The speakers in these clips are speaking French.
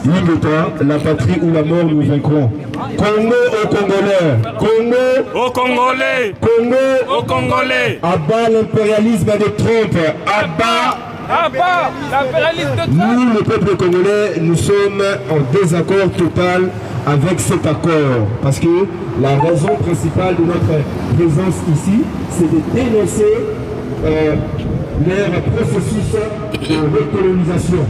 Ligne la patrie ou la mort, nous vaincrons. Congo aux Congolais. Congo aux Congolais. Congo aux Congolais. Abat l'impérialisme de Trump. Abat l'impérialisme de Trump. Nous, le peuple congolais, nous sommes en désaccord total avec cet accord. Parce que la raison principale de notre présence ici, c'est de dénoncer leur processus de recolonisation.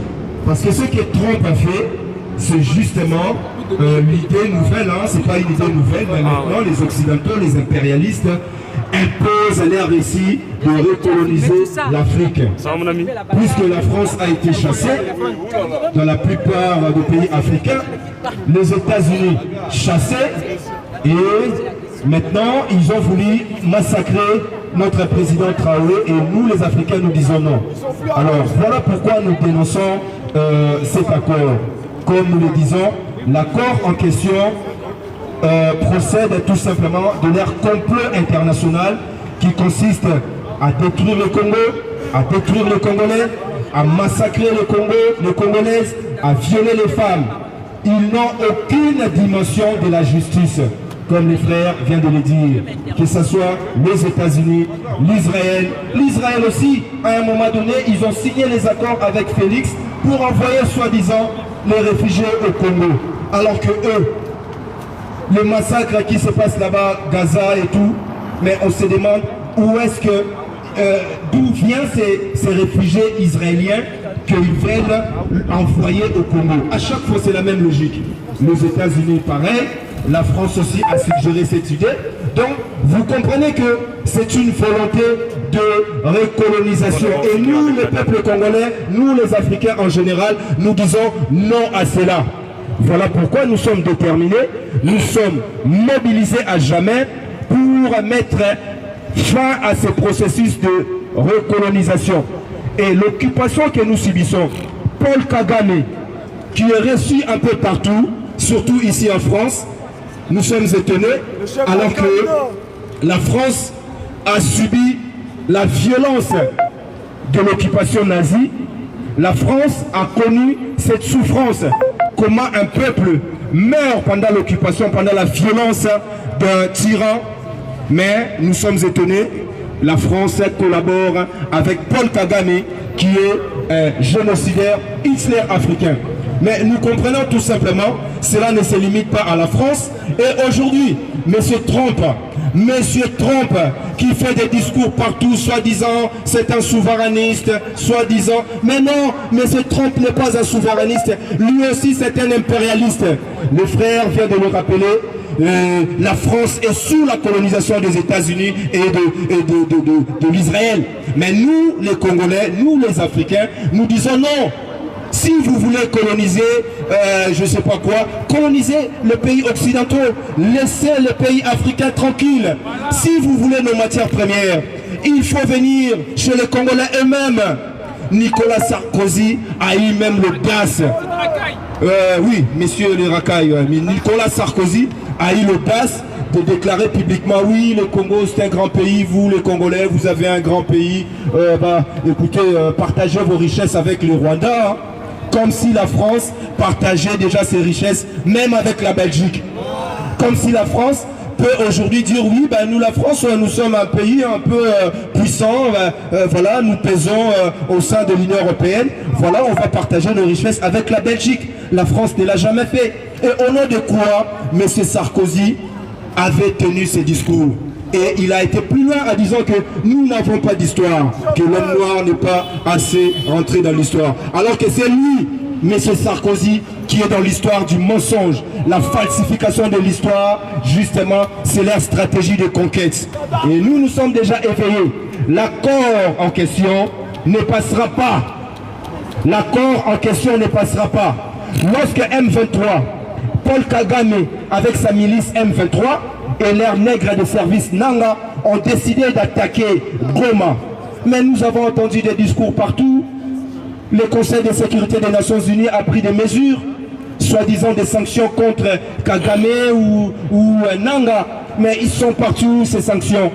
Parce que ce que Trump a fait, c'est justement l'idée nouvelle, hein, c'est pas une idée nouvelle, mais maintenant les Occidentaux, les impérialistes, imposent leur récit de recoloniser l'Afrique. Puisque la France a été chassée dans la plupart des pays africains, les États-Unis chassés, et maintenant ils ont voulu massacrer notre président Traoré, et nous les Africains nous disons non. Alors voilà pourquoi nous dénonçons cet accord. Comme nous le disons, l'accord en question procède tout simplement de leur complot international qui consiste à détruire le Congo, à détruire les Congolais, à massacrer le Congo, les Congolaises, à violer les femmes. Ils n'ont aucune dimension de la justice, comme les frères viennent de le dire, que ce soit les États-Unis, l'Israël aussi. À un moment donné, ils ont signé les accords avec Félix pour envoyer soi-disant les réfugiés au Congo. Alors que eux, les massacres qui se passent là-bas, Gaza et tout, mais on se demande où est-ce que, d'où viennent ces réfugiés israéliens qu'ils veulent envoyer au Congo. À chaque fois, c'est la même logique. Les États-Unis, pareil. La France aussi a suggéré cette idée. Donc, vous comprenez que c'est une volonté de recolonisation. Et nous, le peuple congolais, nous les Africains en général, nous disons non à cela. Voilà pourquoi nous sommes déterminés, nous sommes mobilisés à jamais pour mettre fin à ce processus de recolonisation. Et l'occupation que nous subissons, Paul Kagame, qui est reçu un peu partout, surtout ici en France, nous sommes étonnés, alors que la France a subi la violence de l'occupation nazie. La France a connu cette souffrance. Comment un peuple meurt pendant l'occupation, pendant la violence d'un tyran. Mais nous sommes étonnés, la France collabore avec Paul Kagame, qui est génocidaire Hitler africain. Mais nous comprenons tout simplement, cela ne se limite pas à la France. Et aujourd'hui, M. Trump, qui fait des discours partout, soi-disant c'est un souverainiste, soi-disant, mais non, M. Trump n'est pas un souverainiste, lui aussi c'est un impérialiste. Le frère vient de le rappeler, la France est sous la colonisation des États-Unis et de l'Israël. Mais nous, les Congolais, nous les Africains, nous disons non. Si vous voulez coloniser, je ne sais pas quoi, colonisez le pays occidentaux, laissez le pays africain tranquille. Si vous voulez nos matières premières, il faut venir chez les Congolais eux-mêmes. Nicolas Sarkozy a eu même le gaz. Oui, messieurs les racailles, Nicolas Sarkozy a eu le gaz de déclarer publiquement, oui, le Congo c'est un grand pays, vous les Congolais, vous avez un grand pays, écoutez, partagez vos richesses avec le Rwanda. Hein. Comme si la France partageait déjà ses richesses, même avec la Belgique. Comme si la France peut aujourd'hui dire, oui, ben nous la France, nous sommes un pays un peu puissant, voilà, nous pesons au sein de l'Union européenne, voilà, on va partager nos richesses avec la Belgique. La France ne l'a jamais fait. Et au nom de quoi, M. Sarkozy avait tenu ce discours? Et il a été plus loin en disant que nous n'avons pas d'histoire, que l'homme noir n'est pas assez rentré dans l'histoire. Alors que c'est lui, M. Sarkozy, qui est dans l'histoire du mensonge, la falsification de l'histoire, justement, c'est leur stratégie de conquête. Et nous, nous sommes déjà éveillés. L'accord en question ne passera pas. L'accord en question ne passera pas. Lorsque M23, Paul Kagame, avec sa milice M23, et leurs nègres de service Nanga ont décidé d'attaquer Goma. Mais nous avons entendu des discours partout. Le Conseil de sécurité des Nations Unies a pris des mesures, soi-disant des sanctions contre Kagame ou Nanga. Mais ils sont partout, ces sanctions.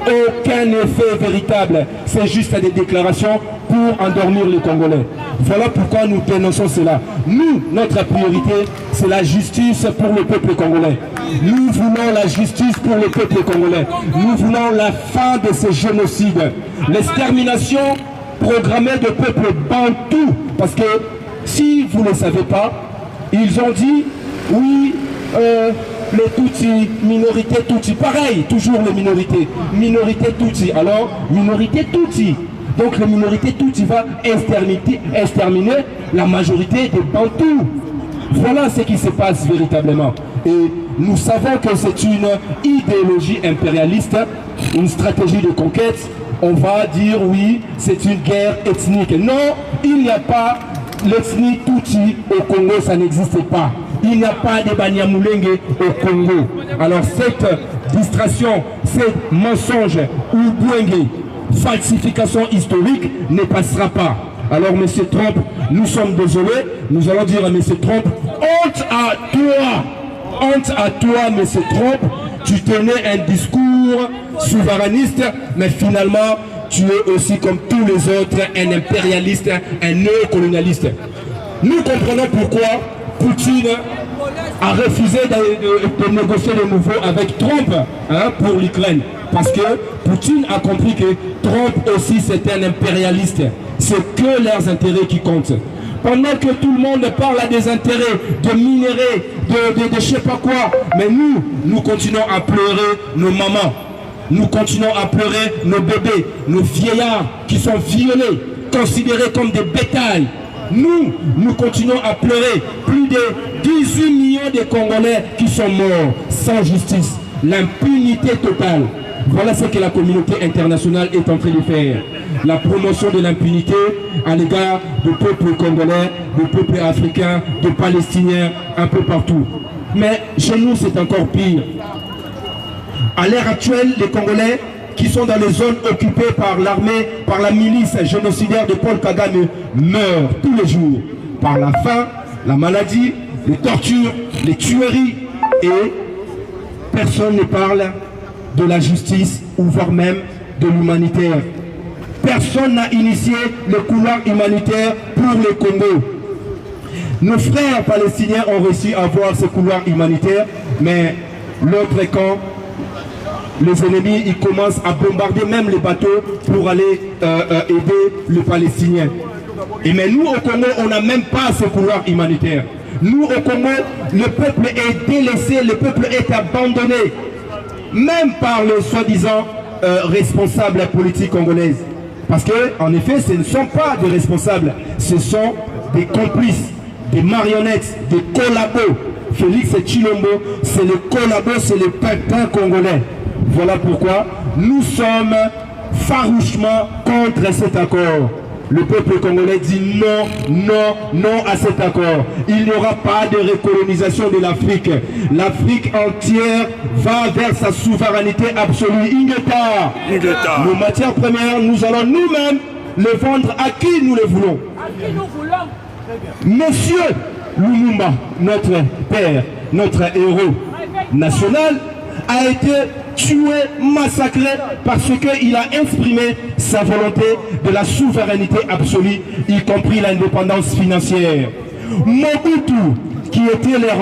Aucun effet véritable. C'est juste des déclarations pour endormir les Congolais. Voilà pourquoi nous dénonçons cela. Nous, notre priorité, c'est la justice pour le peuple congolais. Nous voulons la justice pour le peuple congolais. Nous voulons la fin de ces génocides. L'extermination programmée de peuple bantou. Parce que si vous ne le savez pas, ils ont dit, oui, les Tutsis, minorité Tutsi, pareil, toujours les minorités, minorité Tutsi, alors minorité Tutsi. Donc la minorité Tutsi va exterminer la majorité des Bantous. Voilà ce qui se passe véritablement. Et nous savons que c'est une idéologie impérialiste, une stratégie de conquête. On va dire oui, c'est une guerre ethnique. Non, il n'y a pas l'ethnie Tutsi au Congo, ça n'existe pas. Il n'y a pas de Banyamulenge au Congo. Alors cette distraction, ces mensonges ou Bouenge, falsification historique ne passera pas. Alors M. Trump, nous sommes désolés, nous allons dire à M. Trump, honte à toi M. Trump, tu tenais un discours souverainiste, mais finalement tu es aussi comme tous les autres un impérialiste, un néocolonialiste. Nous comprenons pourquoi Poutine a refusé de négocier de nouveau avec Trump pour l'Ukraine. Parce que Poutine a compris que Trump aussi c'est un impérialiste. C'est que leurs intérêts qui comptent. Pendant que tout le monde parle à des intérêts de minerais, de je sais pas quoi, mais nous continuons à pleurer nos mamans. Nous continuons à pleurer nos bébés, nos vieillards qui sont violés, considérés comme des bétails. Nous continuons à pleurer plus de 18 millions de Congolais qui sont morts sans justice. L'impunité totale. Voilà ce que la communauté internationale est en train de faire. La promotion de l'impunité à l'égard du peuple congolais, du peuple africain, des Palestiniens, un peu partout. Mais chez nous, c'est encore pire. À l'heure actuelle, les Congolais qui sont dans les zones occupées par l'armée, par la milice génocidaire de Paul Kagame, meurent tous les jours par la faim, la maladie, les tortures, les tueries, et personne ne parle de la justice ou voire même de l'humanitaire. Personne n'a initié le couloir humanitaire pour le Congo. Nos frères palestiniens ont réussi à avoir ce couloir humanitaire, mais l'autre camp, les ennemis, ils commencent à bombarder même les bateaux pour aller aider les Palestiniens. Et mais nous au Congo, on n'a même pas ce couloir humanitaire. Nous au Congo, le peuple est délaissé, le peuple est abandonné, même par les soi-disant responsables politiques congolaises. Parce que, en effet, ce ne sont pas des responsables, ce sont des complices, des marionnettes, des collabos. Félix Tshilombo, c'est le collabo, c'est le peuple congolais. Voilà pourquoi nous sommes farouchement contre cet accord. Le peuple congolais dit non, non, non à cet accord. Il n'y aura pas de recolonisation de l'Afrique. L'Afrique entière va vers sa souveraineté absolue. Ingeta. Nos matières premières, nous allons nous-mêmes les vendre à qui nous les voulons. Monsieur Lumumba, notre père, notre héros national, a été tué, massacré parce qu'il a exprimé sa volonté de la souveraineté absolue, y compris l'indépendance financière. Mobutu, qui était leur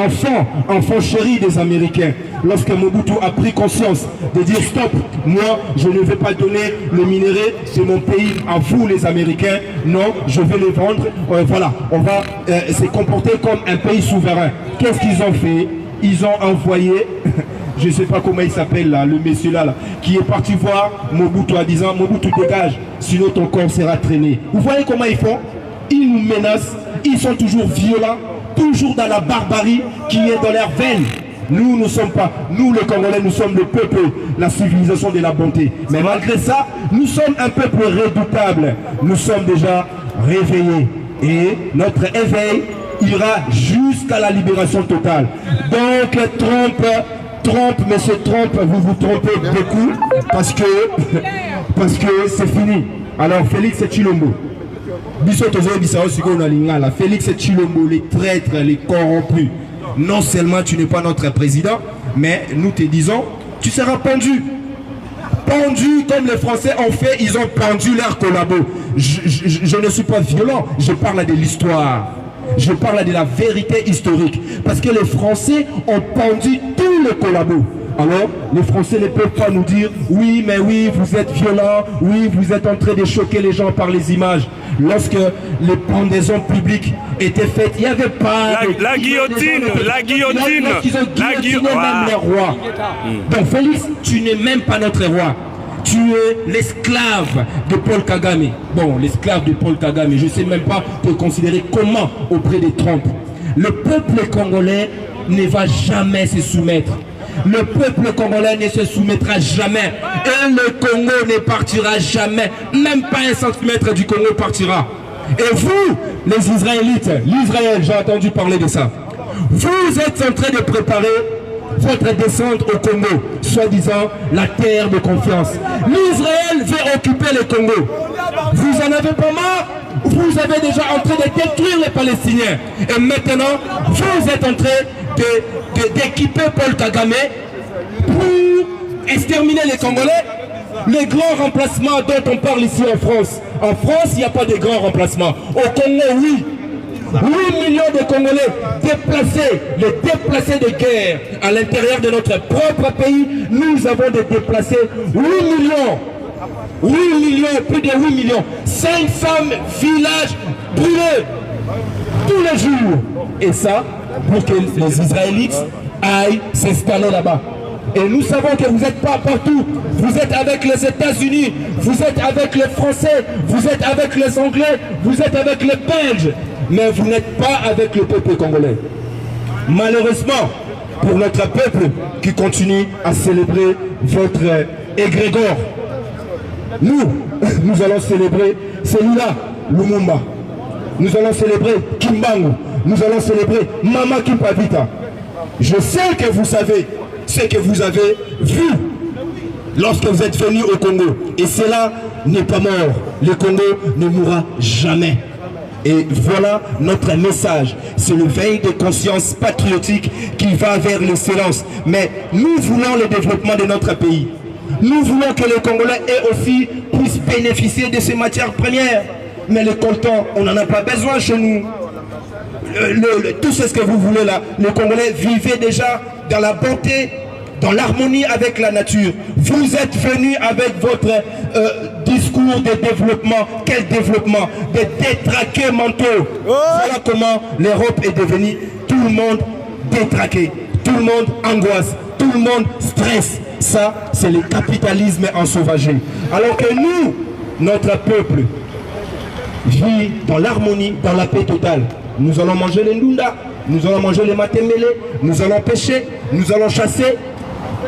enfant chéri des Américains, lorsque Mobutu a pris conscience de dire stop, moi je ne vais pas donner le minerai de mon pays à vous les Américains, non, je vais les vendre, voilà, on va se comporter comme un pays souverain. Qu'est-ce qu'ils ont fait? Ils ont envoyé je ne sais pas comment il s'appelle là, le monsieur là, qui est parti voir Mobutu en disant Mobutu dégage, sinon ton corps sera traîné. Vous voyez comment ils font? Ils nous menacent, ils sont toujours violents, toujours dans la barbarie qui est dans leurs veines. Nous ne sommes pas, nous les Congolais, nous sommes le peuple, la civilisation de la bonté. Mais malgré ça, nous sommes un peuple redoutable. Nous sommes déjà réveillés. Et notre éveil ira jusqu'à la libération totale. Donc Monsieur Trump, vous vous trompez beaucoup parce que c'est fini. Alors Félix Tshilombo, Félix Tshilombo, les traîtres, les corrompus, non seulement tu n'es pas notre président, mais nous te disons, tu seras pendu. Pendu comme les Français ont fait, ils ont pendu leurs collabos. je ne suis pas violent, je parle de l'histoire. Je parle de la vérité historique. Parce que les Français ont pendu tous les collabos. Alors, les Français ne peuvent pas nous dire « Oui, mais oui, vous êtes violents, oui, vous êtes en train de choquer les gens par les images. » Lorsque les pendaisons publiques étaient faites, il n'y avait pas... La guillotine, la guillotine. Ils ont guillotiné même les rois. Donc Félix, tu n'es même pas notre roi. Tu es l'esclave de Paul Kagame. Bon, l'esclave de Paul Kagame, je ne sais même pas te considérer comment auprès des Trump. Le peuple congolais ne va jamais se soumettre. Le peuple congolais ne se soumettra jamais. Et le Congo ne partira jamais. Même pas un centimètre du Congo partira. Et vous, les Israélites, l'Israël, j'ai entendu parler de ça. Vous êtes en train de préparer votre descente au Congo, soi-disant la terre de confiance. L'Israël veut occuper le Congo. Vous en avez pas marre? Vous avez déjà en train de détruire les Palestiniens. Et maintenant, vous êtes en train d'équiper Paul Kagame pour exterminer les Congolais. Les grands remplacements dont on parle ici en France. En France, il n'y a pas de grands remplacements. Au Congo, oui. 8 millions de Congolais déplacés, les déplacés de guerre à l'intérieur de notre propre pays. Nous avons des déplacés, 8 millions. 8 millions, plus de 8 millions. 500 villages brûlés tous les jours. Et ça, pour que les Israélites aillent s'installer là-bas. Et nous savons que vous n'êtes pas partout. Vous êtes avec les États-Unis, vous êtes avec les Français, vous êtes avec les Anglais, vous êtes avec les Belges. Mais vous n'êtes pas avec le peuple congolais. Malheureusement, pour notre peuple qui continue à célébrer votre égrégore, nous allons célébrer celui-là, Lumumba. Nous allons célébrer Kimbangu. Nous allons célébrer Mama Kipavita. Je sais que vous savez ce que vous avez vu lorsque vous êtes venu au Congo. Et cela n'est pas mort. Le Congo ne mourra jamais. Et voilà notre message. C'est le veille de conscience patriotique qui va vers l'excellence. Mais nous voulons le développement de notre pays. Nous voulons que les Congolais aussi puissent bénéficier de ces matières premières. Mais le coltan, on n'en a pas besoin chez nous. Tout ce que vous voulez là, les Congolais vivez déjà dans la bonté, dans l'harmonie avec la nature. Vous êtes venus avec votre discours de développement. Quel développement? Des détraqués mentaux. Voilà comment l'Europe est devenue tout le monde détraqué. Tout le monde angoisse. Tout le monde stresse. Ça, c'est le capitalisme ensauvagé. Alors que nous, notre peuple, vit dans l'harmonie, dans la paix totale. Nous allons manger les ndunda, nous allons manger les matembele, nous allons pêcher, nous allons chasser.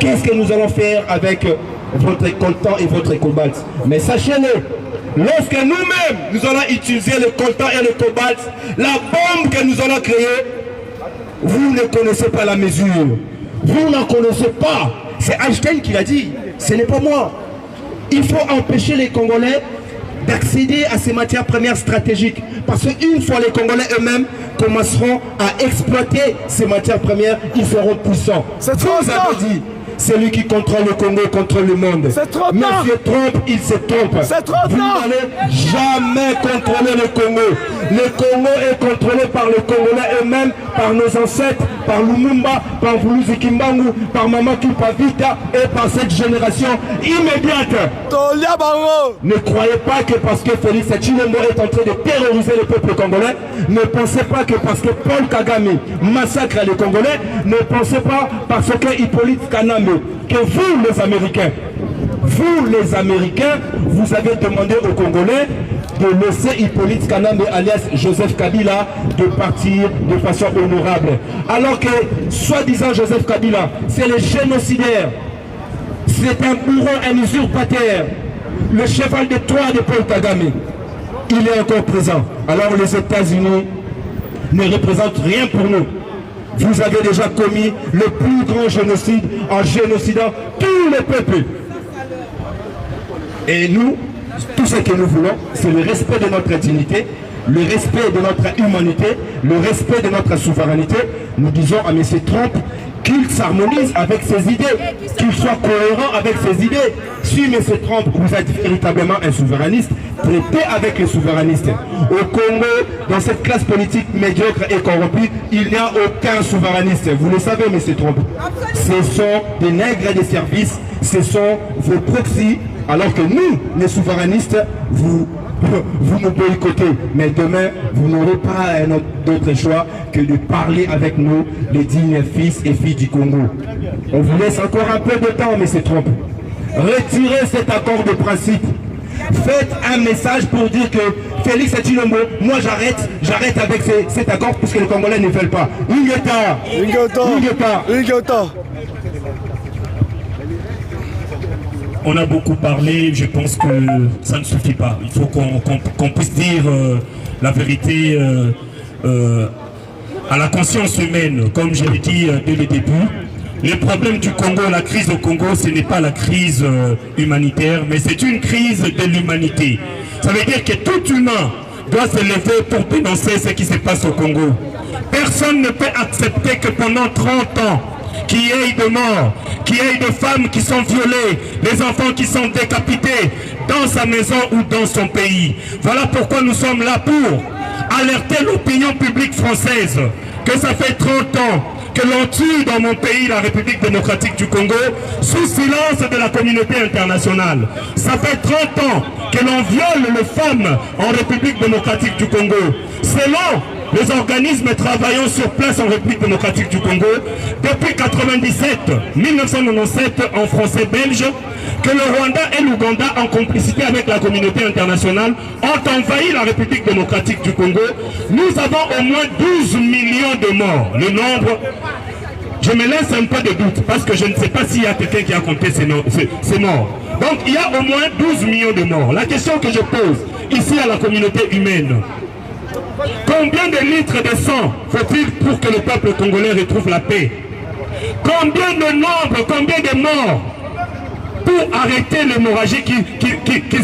Qu'est-ce que nous allons faire avec votre coltan et votre cobalt? Mais sachez-le, lorsque nous-mêmes, nous allons utiliser le coltan et le cobalt, la bombe que nous allons créer, vous ne connaissez pas la mesure. Vous n'en connaissez pas. C'est Einstein qui l'a dit, ce n'est pas moi. Il faut empêcher les Congolais d'accéder à ces matières premières stratégiques. Parce qu'une fois les Congolais eux-mêmes commenceront à exploiter ces matières premières, ils seront puissants. C'est trop vous avez dit, celui qui contrôle le Congo contrôle le monde. C'est trop Monsieur Trump, il se trompe. C'est trop vous n'allez jamais contrôler le Congo. Le Congo est contrôlé par les Congolais eux-mêmes, par nos ancêtres, par Lumumba, par Vuluzi Kimbangu, par Mama Kipavita et par cette génération immédiate. Ne croyez pas que parce que Félix Tshilombo est en train de terroriser le peuple congolais, ne pensez pas que parce que Paul Kagame massacre les Congolais, ne pensez pas parce que Hippolyte Kanambe, que vous les Américains, vous avez demandé aux Congolais de laisser Hippolyte Kanambe alias Joseph Kabila de partir de façon honorable. Alors que, soi-disant Joseph Kabila, c'est le génocidaire, c'est un bourreau, un usurpateur, le cheval de Troie de Paul Kagame, il est encore présent. Alors les États-Unis ne représentent rien pour nous. Vous avez déjà commis le plus grand génocide en génocidant tous les peuples. Et nous, tout ce que nous voulons, c'est le respect de notre dignité, le respect de notre humanité, le respect de notre souveraineté. Nous disons à M. Trump qu'il s'harmonise avec ses idées, qu'il soit cohérent avec ses idées. Si M. Trump, vous êtes véritablement un souverainiste, traitez avec les souverainistes. Au Congo, dans cette classe politique médiocre et corrompue, il n'y a aucun souverainiste. Vous le savez, M. Trump. Ce sont des nègres des services, ce sont vos proxys, alors que nous, les souverainistes, vous nous boycottez. Mais demain, vous n'aurez pas d'autre choix que de parler avec nous, les dignes fils et filles du Congo. On vous laisse encore un peu de temps, M. Trump. Retirez cet accord de principe. Faites un message pour dire que Félix Tshilombo, moi j'arrête avec cet accord parce que les Congolais ne veulent pas. On a beaucoup parlé, je pense que ça ne suffit pas. Il faut qu'on puisse dire la vérité à la conscience humaine, comme je l'ai dit dès le début. Le problème du Congo, la crise au Congo, ce n'est pas la crise humanitaire, mais c'est une crise de l'humanité. Ça veut dire que tout humain doit se lever pour dénoncer ce qui se passe au Congo. Personne ne peut accepter que pendant 30 ans, qu'il y ait de morts, qu'il y ait de femmes qui sont violées, des enfants qui sont décapités dans sa maison ou dans son pays. Voilà pourquoi nous sommes là pour alerter l'opinion publique française que ça fait 30 ans que l'on tue dans mon pays, la République démocratique du Congo, sous silence de la communauté internationale. Ça fait 30 ans que l'on viole les femmes en République démocratique du Congo. Selon les organismes travaillant sur place en République démocratique du Congo, depuis 1997 en français belge, que le Rwanda et l'Ouganda, en complicité avec la communauté internationale, ont envahi la République démocratique du Congo. Nous avons au moins 12 millions de morts. Le nombre, je me laisse un peu de doute, parce que je ne sais pas s'il y a quelqu'un qui a compté ces morts. Donc il y a au moins 12 millions de morts. La question que je pose ici à la communauté humaine, combien de litres de sang faut-il pour que le peuple congolais retrouve la paix? Combien de nombres, combien de morts pour arrêter l'hémorragie qui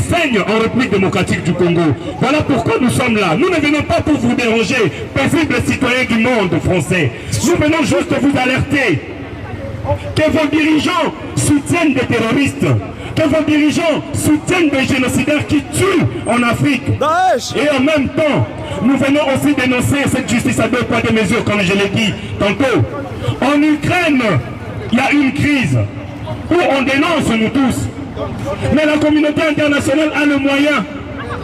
saigne en République démocratique du Congo? Voilà pourquoi nous sommes là. Nous ne venons pas pour vous déranger, paisibles citoyens du monde français. Nous venons juste vous alerter que vos dirigeants soutiennent des terroristes, que vos dirigeants soutiennent des génocidaires qui tuent en Afrique. Et en même temps, nous venons aussi dénoncer cette justice à deux poids deux mesures, comme je l'ai dit tantôt. En Ukraine, il y a une crise où on dénonce nous tous. Mais la communauté internationale a le moyen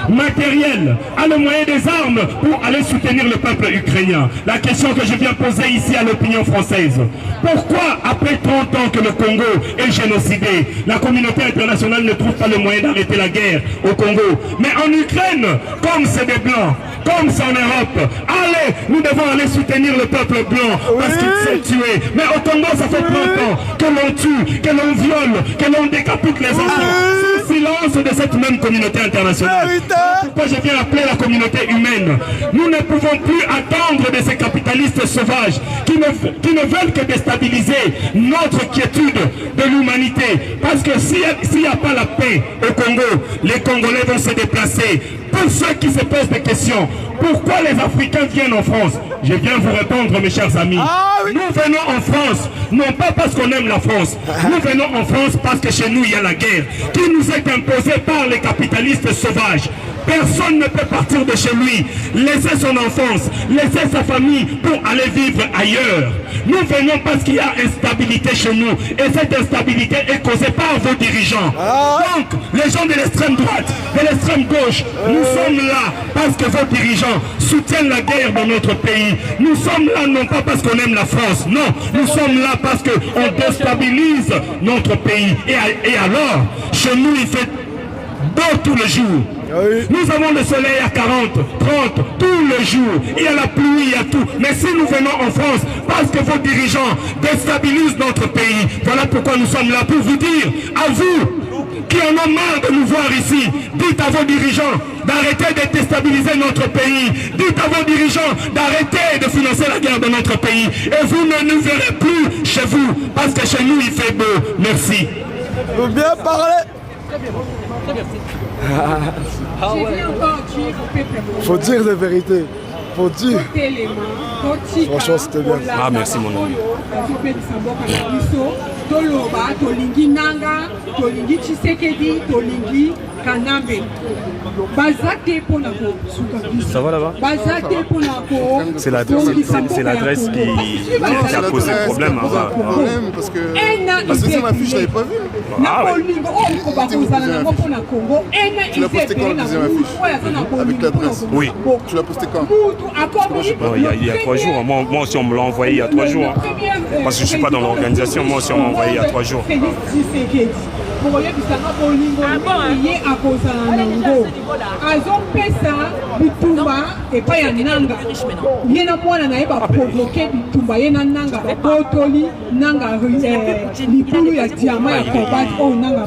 matériel, a le moyen des armes pour aller soutenir le peuple ukrainien. La question que je viens poser ici à l'opinion française, pourquoi après 30 ans que le Congo est génocidé, la communauté internationale ne trouve pas le moyen d'arrêter la guerre au Congo? Mais en Ukraine, comme c'est des Blancs, comme c'est en Europe, allez, nous devons aller soutenir le peuple blanc parce qu'il s'est tué. Mais au Congo, ça fait 30 ans que l'on tue, que l'on viole, que l'on décapite les enfants. Sous silence de cette même communauté internationale. Pourquoi je viens appeler la communauté humaine? Nous ne pouvons plus attendre de ces capitalistes sauvages qui ne veulent que déstabiliser notre quiétude de l'humanité. Parce que s'il n'y a pas la paix au Congo, les Congolais vont se déplacer. Pour ceux qui se posent des questions, pourquoi les Africains viennent en France? Je viens vous répondre, mes chers amis. Nous venons en France, non pas parce qu'on aime la France. Nous venons en France parce que chez nous, il y a la guerre qui nous est imposée par les capitalistes sauvages. Personne ne peut partir de chez lui, laisser son enfance, laisser sa famille pour aller vivre ailleurs. Nous venons parce qu'il y a instabilité chez nous. Et cette instabilité est causée par vos dirigeants. Donc, les gens de l'extrême droite, de l'extrême gauche, nous sommes là parce que vos dirigeants soutiennent la guerre dans notre pays. Nous sommes là non pas parce qu'on aime la France, non. Nous sommes là parce qu'on déstabilise notre pays. Et alors, chez nous, il fait beau tous les jours. Nous avons le soleil à 40, 30, tous les jours. Il y a la pluie, il y a tout. Mais si nous venons en France, parce que vos dirigeants déstabilisent notre pays, voilà pourquoi nous sommes là pour vous dire, à vous, qui en ont marre de nous voir ici, dites à vos dirigeants d'arrêter de déstabiliser notre pays. Dites à vos dirigeants d'arrêter de financer la guerre de notre pays. Et vous ne nous verrez plus chez vous, parce que chez nous il fait beau. Merci. Faut bien parler. Faut dire la vérité. Poti. Franchement, c'était bien. Ah, merci mon ami. Toloba, Tolingi Nanga, Tolingi Tshisekedi, Tolingi Kanambe. Bazate pour la Ça va là-bas? Bazate pour la C'est l'adresse qui a posé le problème. Parce que la deuxième affiche, je l'avais pas vue. Ah ouais. Tu l'as posté quand la deuxième affiche? Avec l'adresse? Oui. Tu l'as posté quand? Il y a 3 jours. Moi aussi, on me l'a envoyé il y a 3 jours. Parce que je ne suis pas dans l'organisation. Moi aussi, on m'a envoyé il y a 3 jours. azopesa bitumba epai ya nanga ye na mwana na ye baprovoke bitumba ye na nanga babotoli nanga libulu ya diama ya kobat oyo nanga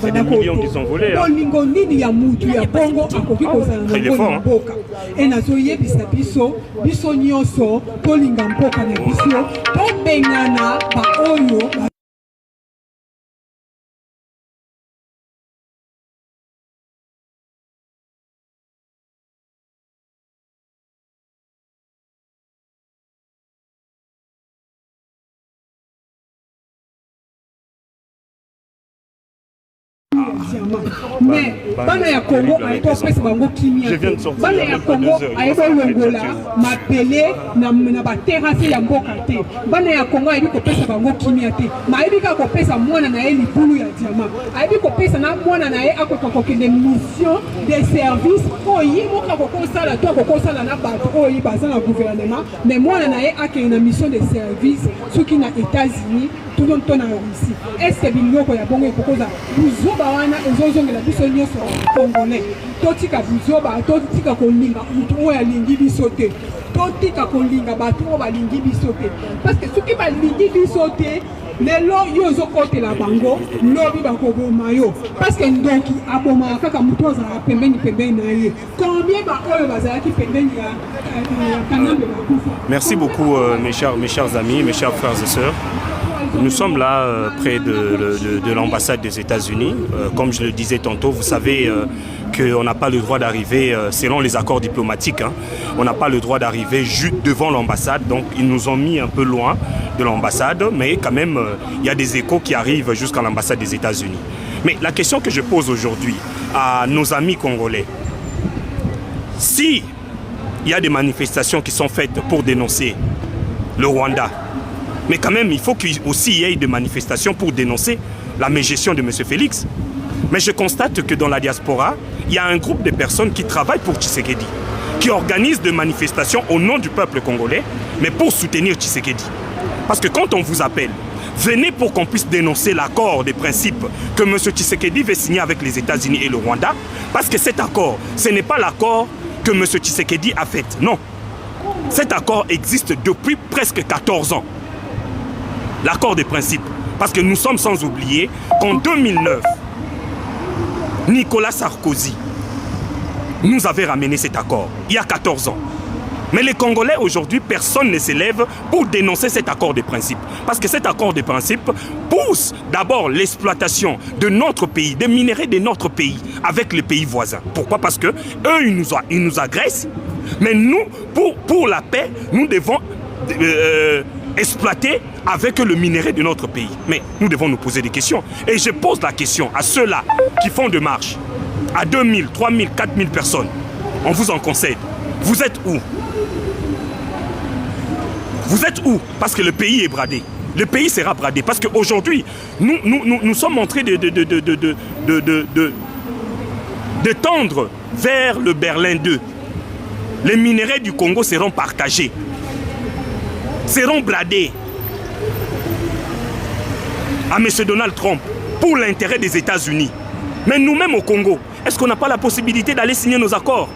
bolingo nini ya mutu ya bongo akoki kozala nango na mboka e nazoyebisa biso nyonso tolinga mboka na biso tobengana baoyo mais bana ya Congo ayetopesa bango kimia bana ya Congo ayebolongola mapele na baterase ya mboka te bana ya Congo ayebi kopesa bango kimia te mayebi kaka kopesa mwana na ye libulu ya diama ayebi kopesa na mwana na ye akoka kokende mission de service oyo ye moka kokosala to akokosala na bato oyo baza na gouvernement mais mwana na ye akende na mission de service soki na États-Unis tout le temps na Russie est-ce que biloko ya bongo ekokoza buzoba wana ezozongela biso nyonso congolais totika buzoba totika kolinga mutu oyo alingi biso te totika kolinga bato oyo balingi biso te parce que soki balingi biso te lelo yo ozokotela bango lobi bakoboma yo parce que ndonki abomaka kaka mutu ozalaka pembeni na ye combien baoyo bazalaki pembeni ya Kanambe bakufa. Merci beaucoup mes chers amis, mes chers frères et sœurs. Nous sommes là près de l'ambassade des États-Unis. Comme je le disais tantôt, vous savez qu'on n'a pas le droit d'arriver, selon les accords diplomatiques, hein, on n'a pas le droit d'arriver juste devant l'ambassade. Donc ils nous ont mis un peu loin de l'ambassade, mais quand même, il y a des échos qui arrivent jusqu'à l'ambassade des États-Unis. Mais la question que je pose aujourd'hui à nos amis congolais, si il y a des manifestations qui sont faites pour dénoncer le Rwanda, mais quand même, il faut qu'il y ait des manifestations pour dénoncer la mégestion de M. Félix. Mais je constate que dans la diaspora, il y a un groupe de personnes qui travaillent pour Tshisekedi, qui organisent des manifestations au nom du peuple congolais, mais pour soutenir Tshisekedi. Parce que quand on vous appelle, venez pour qu'on puisse dénoncer l'accord des principes que M. Tshisekedi veut signer avec les États-Unis et le Rwanda, parce que cet accord, ce n'est pas l'accord que M. Tshisekedi a fait. Non. Cet accord existe depuis presque 14 ans. L'accord des principes. Parce que nous sommes sans oublier qu'en 2009, Nicolas Sarkozy nous avait ramené cet accord, il y a 14 ans. Mais les Congolais aujourd'hui, personne ne s'élève pour dénoncer cet accord des principes. Parce que cet accord des principes pousse d'abord l'exploitation de notre pays, des minéraux de notre pays, avec les pays voisins. Pourquoi? Parce que eux, ils nous agressent. Mais nous, pour la paix, nous devons exploiter avec le minerai de notre pays. Mais nous devons nous poser des questions. Et je pose la question à ceux-là qui font des marches, à 2000, 3000, 4000 personnes. On vous en concède. Vous êtes où? Vous êtes où? Parce que le pays est bradé. Le pays sera bradé. Parce qu'aujourd'hui, nous sommes en train de tendre vers le Berlin 2. Les minéraux du Congo seront partagés, seront bradés à M. Donald Trump pour l'intérêt des États-Unis. Mais nous-mêmes au Congo, est-ce qu'on n'a pas la possibilité d'aller signer nos accords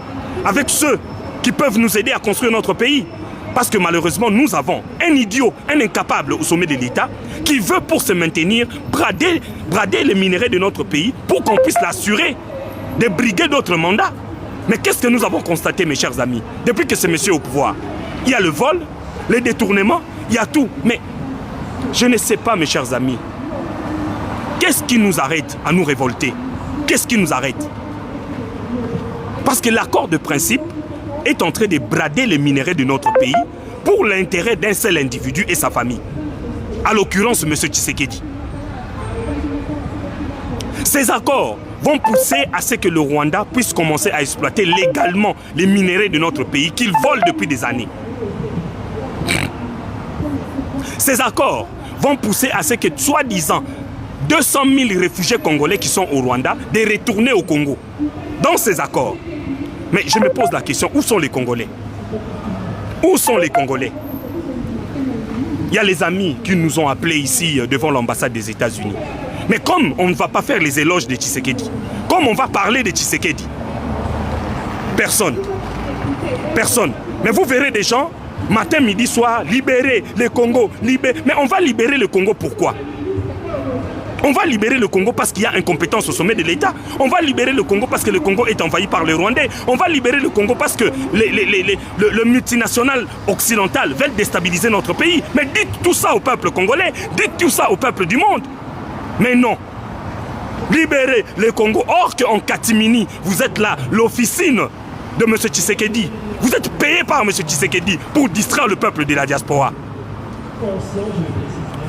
avec ceux qui peuvent nous aider à construire notre pays? Parce que malheureusement, nous avons un idiot, un incapable au sommet de l'État qui veut pour se maintenir brader les minéraux de notre pays pour qu'on puisse l'assurer de briguer d'autres mandats. Mais qu'est-ce que nous avons constaté, mes chers amis, depuis que ce monsieur est au pouvoir? Il y a le vol, les détournements, il y a tout. Mais je ne sais pas, mes chers amis, qu'est-ce qui nous arrête à nous révolter? Qu'est-ce qui nous arrête? Parce que l'accord de principe, est en train de brader les minéraux de notre pays pour l'intérêt d'un seul individu et sa famille. À l'occurrence, M. Tshisekedi. Ces accords vont pousser à ce que le Rwanda puisse commencer à exploiter légalement les minéraux de notre pays qu'il vole depuis des années. Ces accords vont pousser à ce que, soi-disant, 200 000 réfugiés congolais qui sont au Rwanda, de retourner au Congo. Dans ces accords. Mais je me pose la question, où sont les Congolais? Où sont les Congolais? Il y a les amis qui nous ont appelés ici devant l'ambassade des États-Unis. Mais comme on ne va pas faire les éloges de Tshisekedi, comme on va parler de Tshisekedi, personne. Personne. Mais vous verrez des gens, matin, midi, soir, libérer le Congo, libérer. Mais on va libérer le Congo pourquoi? On va libérer le Congo parce qu'il y a incompétence au sommet de l'État. On va libérer le Congo parce que le Congo est envahi par les Rwandais. On va libérer le Congo parce que le multinational occidental veut déstabiliser notre pays. Mais dites tout ça au peuple congolais, dites tout ça au peuple du monde. Mais non. Libérez le Congo. Or qu'en catimini, vous êtes là, l'officine de M. Tshisekedi. Vous êtes payé par M. Tshisekedi pour distraire le peuple de la diaspora.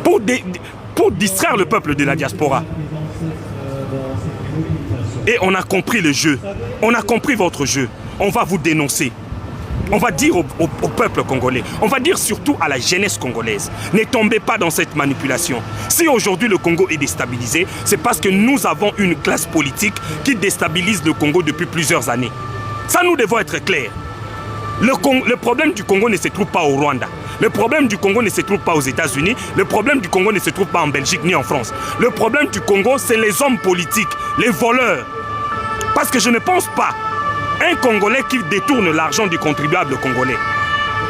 Pour distraire le peuple de la diaspora. Et on a compris le jeu. On a compris votre jeu. On va vous dénoncer. On va dire au peuple congolais, on va dire surtout à la jeunesse congolaise, ne tombez pas dans cette manipulation. Si aujourd'hui le Congo est déstabilisé, c'est parce que nous avons une classe politique qui déstabilise le Congo depuis plusieurs années. Ça, nous devons être clairs. Le problème du Congo ne se trouve pas au Rwanda. Le problème du Congo ne se trouve pas aux États-Unis. Le problème du Congo ne se trouve pas en Belgique ni en France. Le problème du Congo, c'est les hommes politiques, les voleurs. Parce que je ne pense pas un Congolais qui détourne l'argent du contribuable congolais.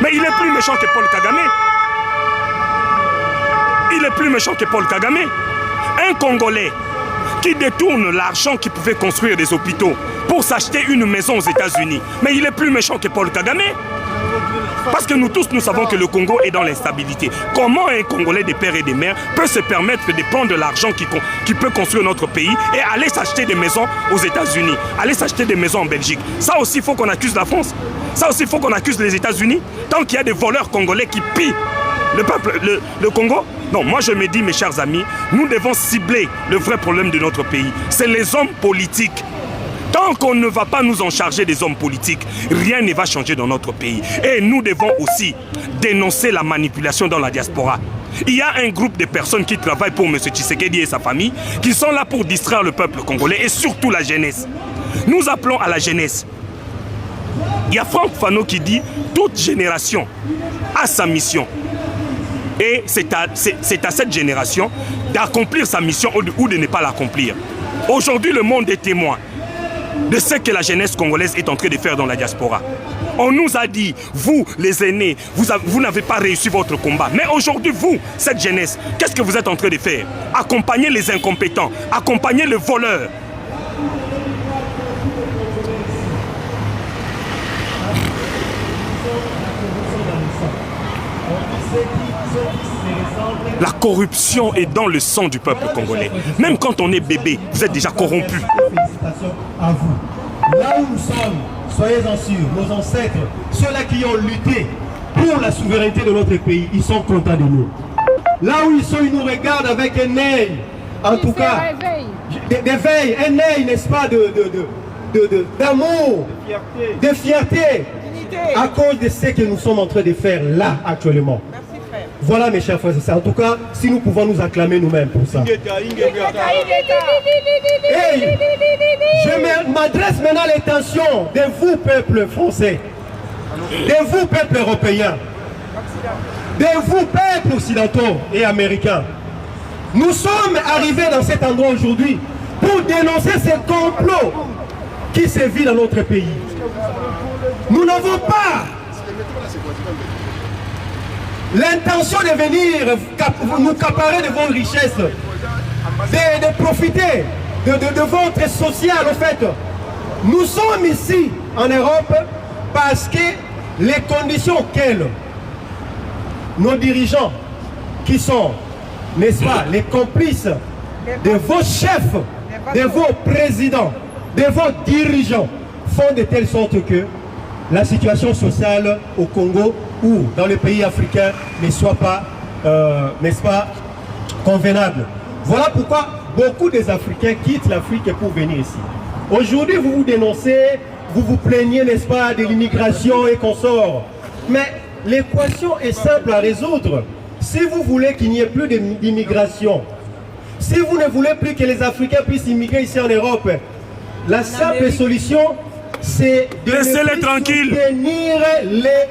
Mais il est plus méchant que Paul Kagame. Il est plus méchant que Paul Kagame. Un Congolais qui détourne l'argent qui pouvait construire des hôpitaux pour s'acheter une maison aux États-Unis. Mais il est plus méchant que Paul Kagame. Parce que nous tous, nous savons que le Congo est dans l'instabilité. Comment un Congolais des pères et des mères peut se permettre de prendre de l'argent qui peut construire notre pays et aller s'acheter des maisons aux États-Unis, aller s'acheter des maisons en Belgique? Ça aussi, il faut qu'on accuse la France. Ça aussi, il faut qu'on accuse les États-Unis. Tant qu'il y a des voleurs congolais qui pillent le peuple, le Congo. Non, moi je me dis, mes chers amis, nous devons cibler le vrai problème de notre pays. C'est les hommes politiques. Tant qu'on ne va pas nous en charger des hommes politiques, rien ne va changer dans notre pays. Et nous devons aussi dénoncer la manipulation dans la diaspora. Il y a un groupe de personnes qui travaillent pour M. Tshisekedi et sa famille, qui sont là pour distraire le peuple congolais et surtout la jeunesse. Nous appelons à la jeunesse. Il y a Franck Fano qui dit « Toute génération a sa mission ». Et c'est à cette génération d'accomplir sa mission ou de ne pas l'accomplir. Aujourd'hui, le monde est témoin de ce que la jeunesse congolaise est en train de faire dans la diaspora. On nous a dit, vous les aînés, vous n'avez pas réussi votre combat. Mais aujourd'hui, vous, cette jeunesse, qu'est-ce que vous êtes en train de faire? Accompagner les incompétents, accompagner les voleurs. La corruption est dans le sang du peuple congolais. Même quand on est bébé, vous êtes déjà corrompu. Félicitations à vous. Là où nous sommes, soyez-en sûrs, nos ancêtres, ceux-là qui ont lutté pour la souveraineté de notre pays, ils sont contents de nous. Là où ils sont, ils nous regardent avec un œil, en tout cas, d'éveil, un œil, n'est-ce pas, d'amour, de fierté, à cause de ce que nous sommes en train de faire là, actuellement. Voilà mes chers frères et sœurs. En tout cas, si nous pouvons nous acclamer nous-mêmes pour ça. Hey, je m'adresse maintenant à l'intention de vous, peuple français, de vous, peuple européen, de vous, peuple occidentaux et américains. Nous sommes arrivés dans cet endroit aujourd'hui pour dénoncer ce complot qui se vit dans notre pays. Nous n'avons pas l'intention de venir nous accaparer de vos richesses, de profiter de votre social, en fait. Nous sommes ici en Europe parce que les conditions auxquelles nos dirigeants, qui sont, n'est-ce pas, les complices de vos chefs, de vos présidents, de vos dirigeants, font de telle sorte que la situation sociale au Congo ou dans les pays africains ne soit pas, n'est-ce pas, convenable. Voilà pourquoi beaucoup des Africains quittent l'Afrique pour venir ici. Aujourd'hui, vous vous dénoncez, vous vous plaignez, n'est-ce pas, de l'immigration et consorts. Mais l'équation est simple à résoudre. Si vous voulez qu'il n'y ait plus d'immigration, si vous ne voulez plus que les Africains puissent immigrer ici en Europe, la simple solution, c'est de laissez-les tranquilles. Soutenir les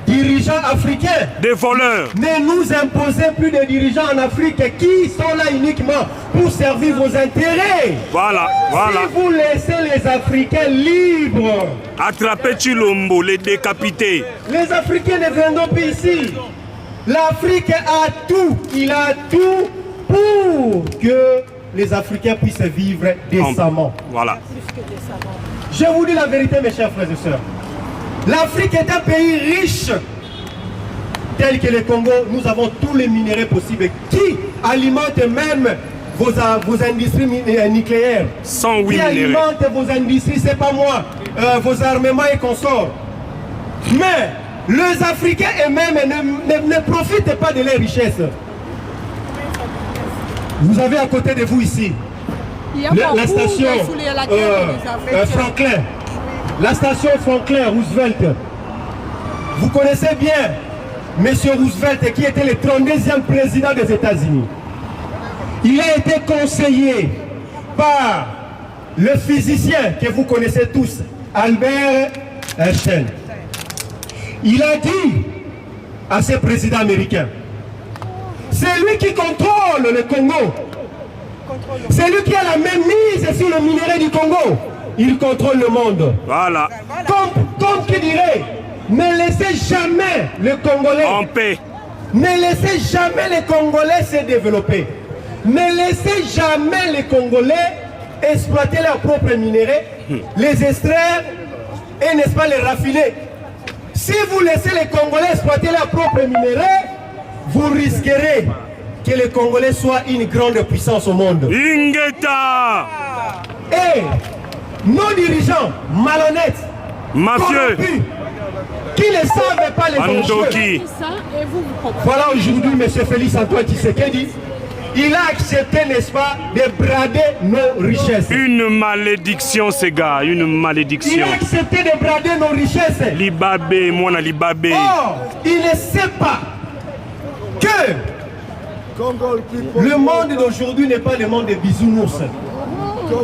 dirigeants africains. Des voleurs. Ne nous imposez plus de dirigeants en Afrique qui sont là uniquement pour servir vos intérêts. Voilà, voilà. Si vous laissez les Africains libres, attrapez Chilombo, les décapités. Les Africains ne viendront plus ici. L'Afrique a tout, il a tout pour que les Africains puissent vivre décemment. Voilà. Je vous dis la vérité, mes chers frères et sœurs. L'Afrique est un pays riche, tel que le Congo. Nous avons tous les minéraux possibles qui alimentent même vos industries nucléaires. 108 qui alimentent vos industries, c'est pas moi, vos armements et consorts. Mais les Africains eux-mêmes ne profitent pas de leurs richesses. Vous avez à côté de vous ici la station Franklin, la station Franklin Roosevelt. Vous connaissez bien M. Roosevelt qui était le 32e président des États-Unis. Il a été conseillé par le physicien que vous connaissez tous, Albert Einstein. Il a dit à ce président américain, c'est lui qui contrôle le Congo. C'est lui qui a la même mise sur le minerai du Congo. Il contrôle le monde. Voilà. Comme qui dirait, ne laissez jamais les Congolais en paix. Ne laissez jamais les Congolais se développer. Ne laissez jamais les Congolais exploiter leurs propres minéraux, les extraire et n'est-ce pas les raffiner. Si vous laissez les Congolais exploiter leurs propres minéraux, vous risquerez que les Congolais soient une grande puissance au monde. Ingeta. Et nos dirigeants malhonnêtes, mafieux, qui ne savent pas les enjeux. Voilà aujourd'hui M. Félix Antoine Tshisekedi, il a accepté, n'est-ce pas, de brader nos richesses. Une malédiction, ces gars, une malédiction. Il a accepté de brader nos richesses. Libabé, moi, Libabé. Or, il ne sait pas que le monde d'aujourd'hui n'est pas le monde des bisounours.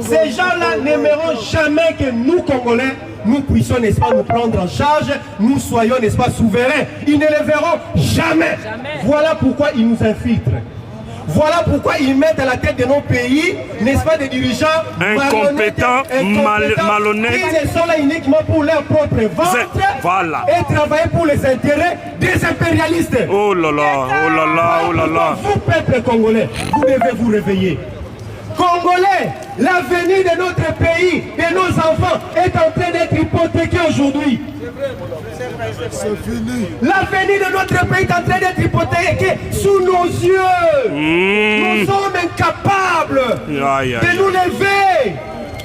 Ces gens-là n'aimeront jamais que nous, Congolais, nous puissions, n'est-ce pas, nous prendre en charge, nous soyons, n'est-ce pas, souverains. Ils ne le verront jamais. Voilà pourquoi ils nous infiltrent. Voilà pourquoi ils mettent à la tête de nos pays, n'est-ce pas, des dirigeants incompétents, malhonnêtes, qui ne sont là uniquement pour leur propre ventre voilà. Et travailler pour les intérêts des impérialistes. Oh là là, oh là là, oh là là. Vous, peuple congolais, vous devez vous réveiller. Congolais, l'avenir de notre pays, de nos enfants, est en train d'être hypothéqué aujourd'hui. L'avenir de notre pays est en train d'être hypothéqué sous nos yeux. Nous sommes incapables de nous lever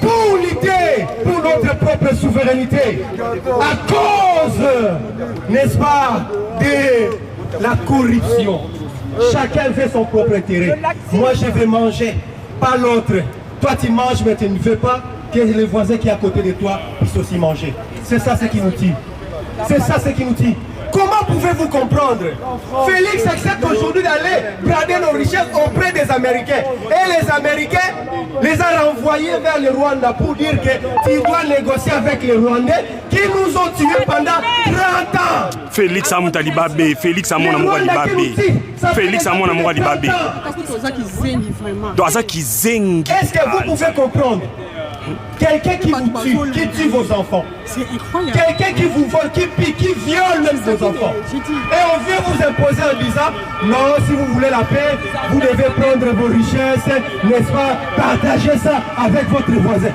pour lutter pour notre propre souveraineté. À cause, n'est-ce pas, de la corruption. Chacun fait son propre intérêt. Moi, je vais manger, pas l'autre. Toi, tu manges, mais tu ne veux pas que les voisins qui sont à côté de toi puissent aussi manger. C'est ça ce qui nous tue. C'est ça ce qui nous tue. Comment pouvez-vous comprendre? Félix accepte aujourd'hui d'aller brader nos richesses auprès des Américains. Et les Américains les ont renvoyés vers le Rwanda pour dire que tu dois négocier avec les Rwandais qui nous ont tués pendant 30 ans. Félix Amouta Libabé, Félix Amona Moura Libabé, Félix Amona Moura Libabé. Est-ce que vous pouvez comprendre? Quelqu'un qui vous tue, qui tue vos enfants. Quelqu'un qui vous vole, qui pique, qui viole même vos enfants. Et on vient vous imposer en disant, non, si vous voulez la paix, vous devez prendre vos richesses, n'est-ce pas, partager ça avec votre voisin.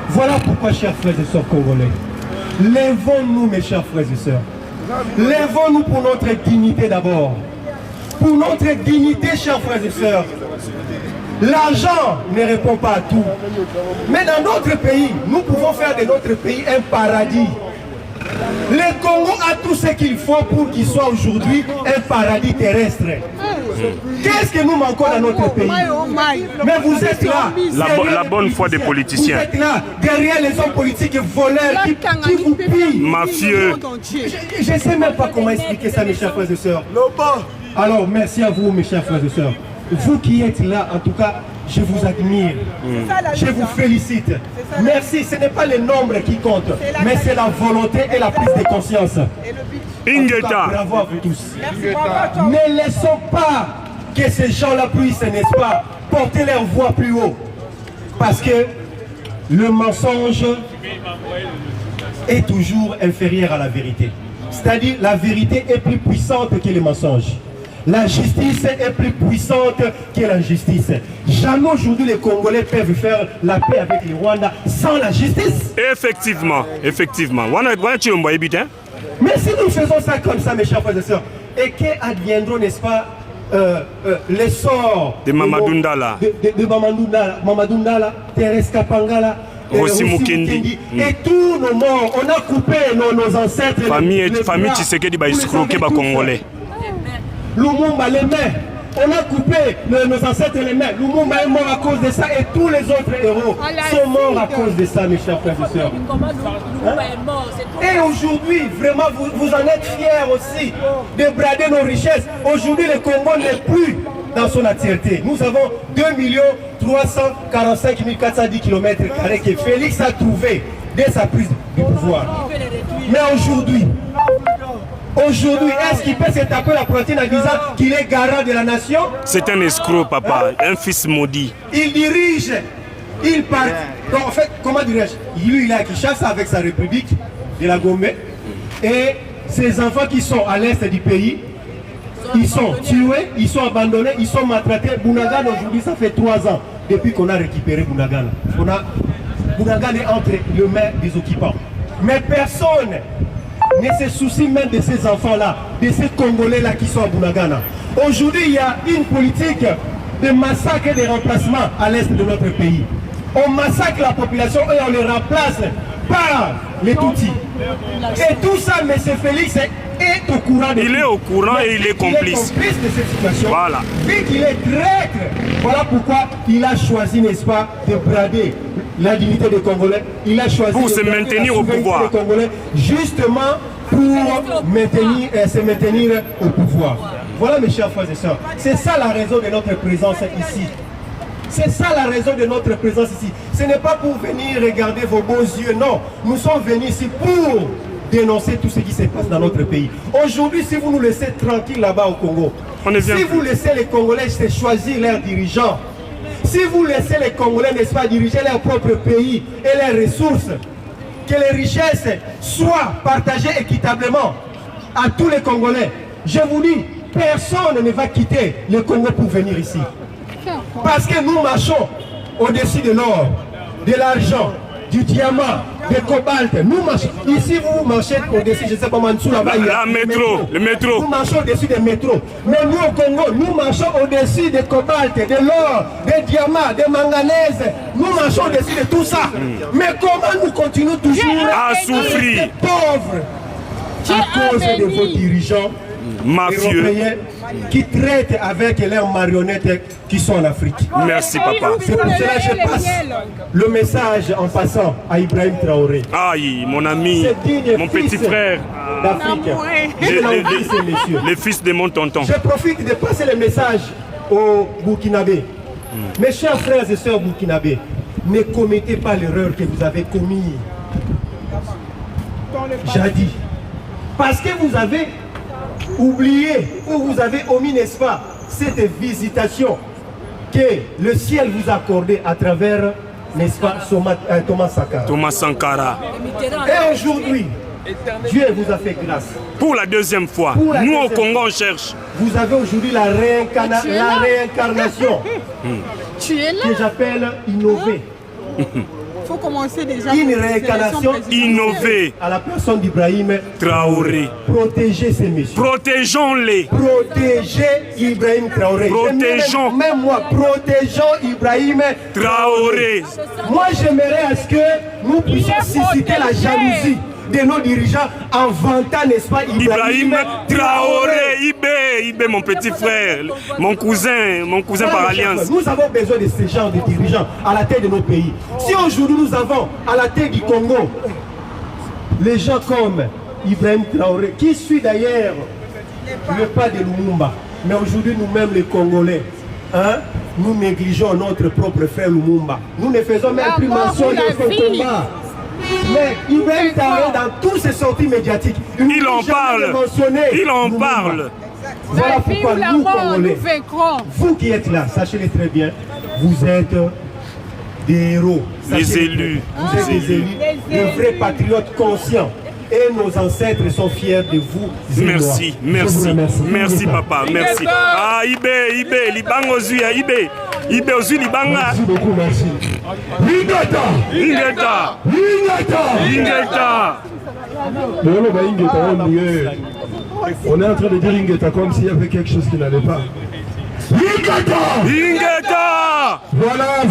Voilà pourquoi, chers frères et sœurs congolais, lèvons-nous, mes chers frères et sœurs. Lèvons-nous pour notre dignité d'abord. Pour notre dignité, chers frères et sœurs. L'argent ne répond pas à tout. Mais dans notre pays, nous pouvons faire de notre pays un paradis. Le Congo a tout ce qu'il faut pour qu'il soit aujourd'hui un paradis terrestre. Qu'est-ce que nous manquons dans notre pays? Mais vous êtes là. La bonne foi des politiciens. Vous êtes là, derrière les hommes politiques voleurs qui vous pillent. Mafieux. Je ne sais même pas comment expliquer ça, mes chers frères et sœurs. Alors, merci à vous, mes chers frères et sœurs. Vous qui êtes là, en tout cas, je vous admire. Je vous félicite. Merci, ce n'est pas le nombre qui compte, mais c'est la volonté et la prise de conscience. Ingeta. Bravo à vous tous. Ne laissons pas que ces gens-là puissent, n'est-ce pas, porter leur voix plus haut. Parce que le mensonge est toujours inférieur à la vérité. C'est-à-dire, la vérité est plus puissante que le mensonge. La justice est plus puissante que l'injustice. Jamais aujourd'hui les Congolais peuvent faire la paix avec les Rwandais sans la justice. Effectivement, effectivement. Mais si nous faisons ça comme ça, mes chers frères et sœurs, et qu'adviendront, n'est-ce pas, les sorts de Mamadou Ndala, de Mamadou Ndala, Thérèse Kapangala, Rossi Mukendi, et tous nos morts, on a coupé nos ancêtres. Famille Tshisekedi va escroquer les Congolais. Lumumba, les mains. On a coupé nos ancêtres les mains. Lumumba est mort à cause de ça et tous les autres héros sont morts à cause de ça, mes chers frères et sœurs. Et aujourd'hui, vraiment, vous en êtes fiers aussi de brader nos richesses. Aujourd'hui, le Congo n'est plus dans son entièreté. Nous avons 2 345 410 km² que Félix a trouvé dès sa prise du pouvoir. Mais aujourd'hui, est-ce qu'il peut se taper la poitrine en disant qu'il est garant de la nation? C'est un escroc, papa, un fils maudit. Il dirige, il part. Donc en fait, comment dirais-je? Lui, il est à Kinshasa avec sa république de la Gombe. Et ses enfants qui sont à l'est du pays, ils sont tués, ils sont abandonnés, ils sont maltraités. Bunagana, aujourd'hui, ça fait 3 ans depuis qu'on a récupéré Bunagana. Bunagana est entre les mains des occupants. Mais personne ne se soucie même de ces enfants-là, de ces Congolais-là qui sont à Bunagana. Aujourd'hui, il y a une politique de massacre et de remplacement à l'est de notre pays. On massacre la population et on les remplace par les Tutsis. Et tout ça, M. Félix est au courant de Il est au courant et il est complice. Il est complice de cette situation. Voilà. Vu qu'il est traître, voilà pourquoi il a choisi, n'est-ce pas, de brader la dignité des Congolais. Il a choisi pour se maintenir au pouvoir. Des Congolais, justement pour se maintenir au pouvoir. Voilà, mes chers frères et sœurs. C'est ça la raison de notre présence ici. C'est ça la raison de notre présence ici. Ce n'est pas pour venir regarder vos beaux yeux, non. Nous sommes venus ici pour dénoncer tout ce qui se passe dans notre pays. Aujourd'hui, si vous nous laissez tranquilles là-bas au Congo, si vous laissez les Congolais choisir leurs dirigeants, si vous laissez les Congolais, n'est-ce pas, diriger leur propre pays et leurs ressources, que les richesses soient partagées équitablement à tous les Congolais, je vous dis, personne ne va quitter le Congo pour venir ici. Parce que nous marchons au-dessus de l'or, de l'argent, du diamant, du cobalt. Nous marchons. Ici, vous marchez au-dessus, je ne sais pas, en dessous là-bas. Le métro. Nous marchons au-dessus des métros. Mais nous, au Congo, nous marchons au-dessus des cobalt, de l'or, des diamants, des manganèses. Nous marchons au-dessus de tout ça. Mais comment nous continuons toujours à souffrir pauvres à cause de vos dirigeants mafieux qui traitent avec leurs marionnettes qui sont en Afrique. Merci, papa. C'est pour cela que je passe le message en passant à Ibrahim Traoré. Aïe, mon ami, mon petit frère d'Afrique. Le fils de mon tonton. Je profite de passer le message aux Burkinabés. Mes chers frères et sœurs burkinabés, ne commettez pas l'erreur que vous avez commise jadis. Parce que vous avez oublié ou vous avez omis, n'est-ce pas, cette visitation que le ciel vous a accordée à travers, n'est-ce pas, Thomas Sankara. Thomas Sankara. Et aujourd'hui, Dieu vous a fait grâce. Pour la deuxième fois, nous au Congo on cherche. Vous avez aujourd'hui la réincarnation que j'appelle innover. faut commencer déjà. Une réincarnation innovée à la personne d'Ibrahim Traoré. Protéger ces messieurs. Protégeons-les. Protéger Ibrahim Traoré. Protégeons. Même moi, protégeons Ibrahim Traoré. Moi, j'aimerais à ce que nous puissions susciter la jalousie de nos dirigeants en vantant, n'est-ce pas, Ibrahim Traoré. Ibé, mon petit frère, mon cousin par alliance. Nous avons besoin de ce genre de dirigeants à la tête de nos pays. Si aujourd'hui nous avons à la tête du Congo les gens comme Ibrahim Traoré, qui suit d'ailleurs le pas de Lumumba, mais aujourd'hui nous-mêmes les Congolais, nous négligeons notre propre frère Lumumba. Nous ne faisons même plus mention de son combat. Mais Ibrahim Traoré, dans tous ses sorties médiatiques, il en parle. Voilà pourquoi nous, Congolais, vous qui êtes là, sachez-le très bien, vous êtes des héros. Les élus. Vous êtes des élus, de vrais patriotes conscients. Et nos ancêtres sont fiers de vous. Merci papa, merci. Ah, Ibé, Libanga Ozuya, Ibé Ozu Libanga. Merci beaucoup, merci. Ingeta. On est en train de dire Ingeta comme s'il y avait quelque chose qui n'allait pas. Ingeta. Voilà,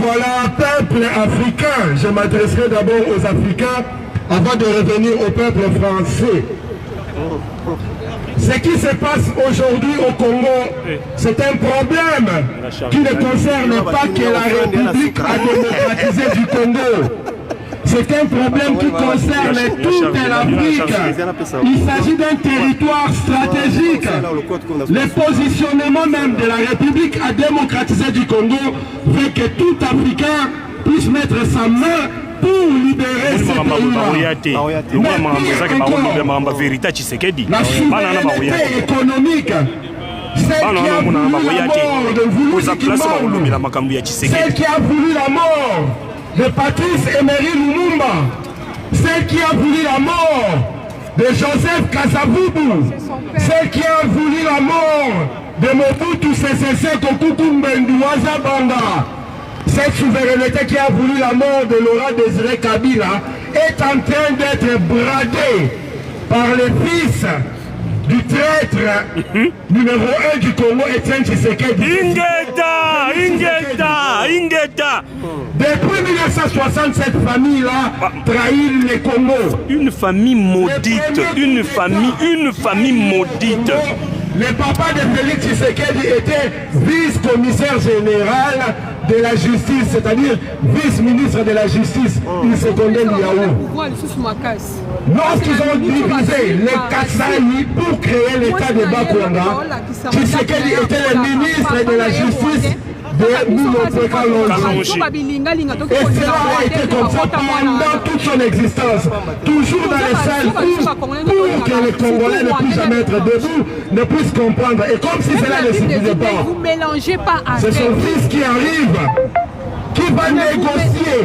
peuple africain. Je m'adresserai d'abord aux Africains avant de revenir au peuple français. Ce qui se passe aujourd'hui au Congo, c'est un problème qui ne concerne pas que la République a démocratisé du Congo. C'est un problème qui concerne toute l'Afrique. Il s'agit d'un territoire stratégique. Le positionnement même de la République à démocratiser du Congo veut que tout Africain puisse mettre sa main pour libérer ce pays-là. La souveraineté économique, celle qui a voulu la mort de Patrice Emery Lumumba, celle qui a voulu la mort de Joseph Kasavubu, celle qui a voulu la mort de Mobutu Sese Seko Kukumbenduwaza Banda, cette souveraineté qui a voulu la mort de Laurent Désiré Kabila est en train d'être bradée par les fils du traître numéro 1 du Congo, Etienne Tshisekedi. Ingeta. Depuis 1960, cette famille-là trahit le Congo. Une famille maudite. Le papa de Félix Tshisekedi était vice-commissaire général de la justice, c'est-à-dire vice-ministre de la justice. Il secondait Liaou. Lorsqu'ils ont divisé les Kasaï pour créer l'état de Bakonga, Tshisekedi était le ministre de la justice de Mouloté Kalonji. Et cela a été comme ça pendant toute son existence. Toujours dans les salles pour que les Congolais ne puissent jamais être debout, ne puissent comprendre. Et comme si cela ne suffisait pas, c'est son fils qui arrive, qui va négocier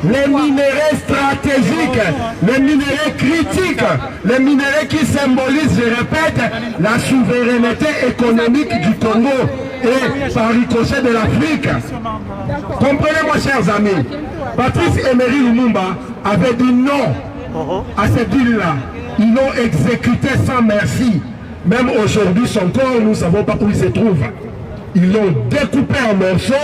les minéraux stratégiques, les minéraux critiques, les minéraux qui symbolisent, je répète, la souveraineté économique du Congo et par ricochet de l'Afrique. Comprenez-moi, chers amis, Patrice Emery Lumumba avait dit non à cette île-là. Ils l'ont exécuté sans merci. Même aujourd'hui, son corps, nous ne savons pas où il se trouve. Ils l'ont découpé en morceaux,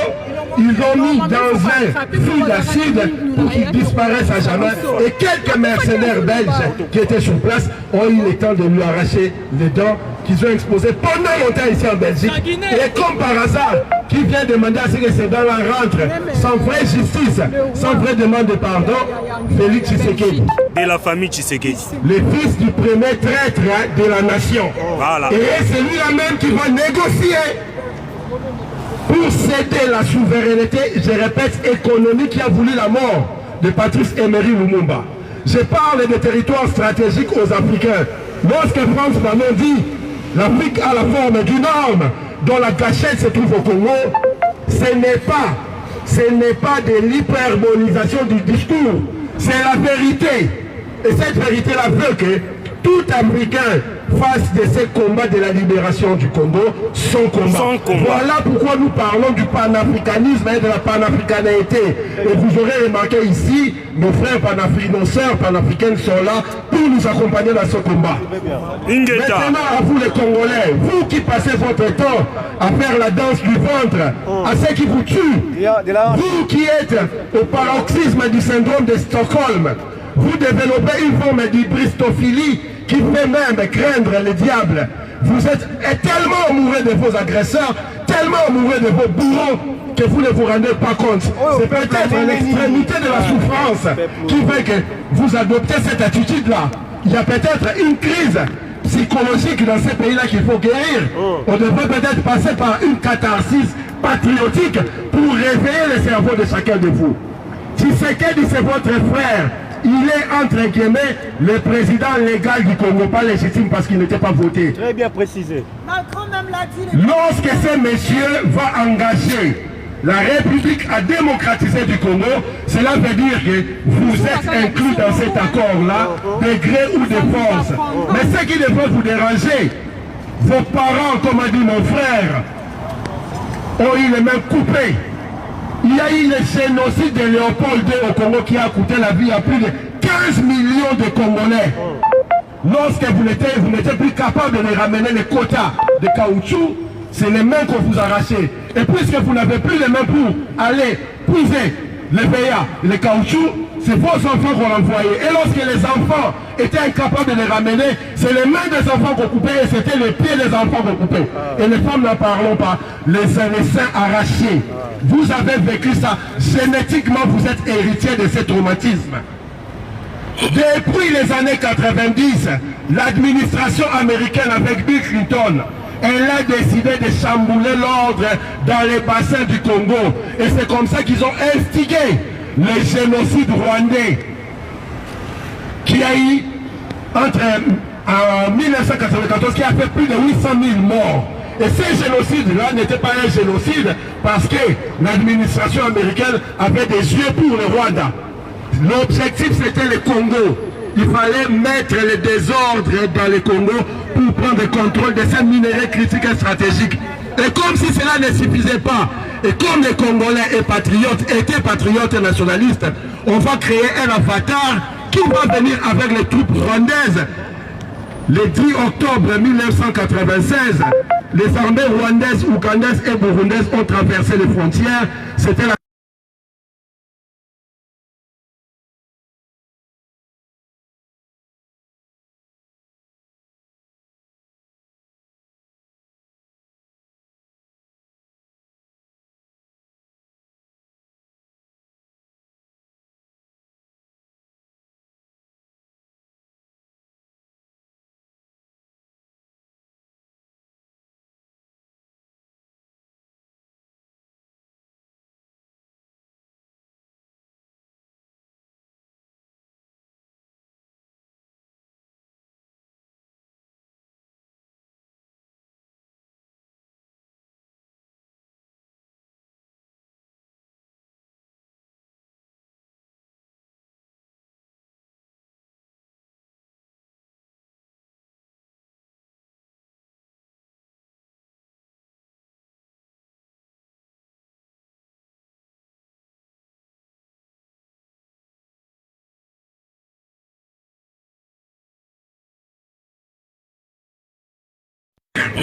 ils l'ont mis dans un fil d'acide pour qu'il disparaisse à jamais. Et quelques mercenaires belges qui étaient sur place ont eu le temps de lui arracher les dents qu'ils ont exposées pendant longtemps ici en Belgique. Et comme par hasard, qui vient demander à ce que ces dents-là rentrent sans vraie justice, sans vraie demande de pardon, Félix Tshisekedi. De la famille Tshisekedi. Le fils du premier traître de la nation. Voilà. Et c'est lui-là même qui va négocier pour céder la souveraineté, je répète, économique qui a voulu la mort de Patrice Emery Lumumba. Je parle des territoires stratégiques aux Africains. Lorsque France Fanon dit l'Afrique a la forme d'une arme dont la gâchette se trouve au Congo, ce n'est pas de l'hyperbolisation du discours, c'est la vérité. Et cette vérité-là veut que tout Africain fasse de ces combats de la libération du Congo son combat. Voilà pourquoi nous parlons du panafricanisme et de la panafricanité. Et vous aurez remarqué ici, nos frères panafricains, nos sœurs panafricaines sont là pour nous accompagner dans ce combat. Maintenant, à vous les Congolais, vous qui passez votre temps à faire la danse du ventre, à ceux qui vous tuent, vous qui êtes au paroxysme du syndrome de Stockholm, vous développez une forme d'hybristophilie qui fait même craindre le diable. Vous êtes tellement amoureux de vos agresseurs, tellement amoureux de vos bourreaux, que vous ne vous rendez pas compte. C'est peut-être l'extrémité de la souffrance qui fait que vous adoptez cette attitude-là. Il y a peut-être une crise psychologique dans ces pays-là qu'il faut guérir. On devrait peut-être passer par une catharsis patriotique pour réveiller le cerveau de chacun de vous. Tshisekedi, c'est votre frère. Il est entre guillemets le président légal du Congo, pas légitime parce qu'il n'était pas voté. Très bien précisé. Lorsque ce monsieur va engager la République à démocratiser du Congo, cela veut dire que vous êtes inclus dans cet accord-là, de gré ou de force. Mais ce qui devrait vous déranger, vos parents, comme a dit mon frère, ont eu les mains coupées. Il y a eu le génocide de Léopold II au Congo qui a coûté la vie à plus de 15 millions de Congolais. Lorsque vous n'étiez plus capable de les ramener les quotas de caoutchouc, c'est les mains qu'on vous arrachez. Et puisque vous n'avez plus les mains pour aller puiser les VA, les caoutchoucs, c'est vos enfants qu'on envoyait. Et lorsque les enfants étaient incapables de les ramener, c'est les mains des enfants qu'on coupait et c'était les pieds des enfants qu'on coupait. Et les femmes n'en parlons pas, les seins arrachés. Vous avez vécu ça. Génétiquement, vous êtes héritier de ce traumatisme. Depuis les années 90, l'administration américaine avec Bill Clinton, elle a décidé de chambouler l'ordre dans les bassins du Congo. Et c'est comme ça qu'ils ont instigé le génocide rwandais qui a eu en 1994, qui a fait plus de 800 000 morts. Et ce génocide-là n'était pas un génocide parce que l'administration américaine avait des yeux pour le Rwanda. L'objectif c'était le Congo. Il fallait mettre le désordre dans le Congo pour prendre le contrôle de ces minéraux critiques et stratégiques. Et comme si cela ne suffisait pas, et comme les Congolais étaient patriotes et nationalistes, on va créer un avatar qui va venir avec les troupes rwandaises. Le 10 octobre 1996, les armées rwandaises, ougandaises et burundaises ont traversé les frontières. C'était la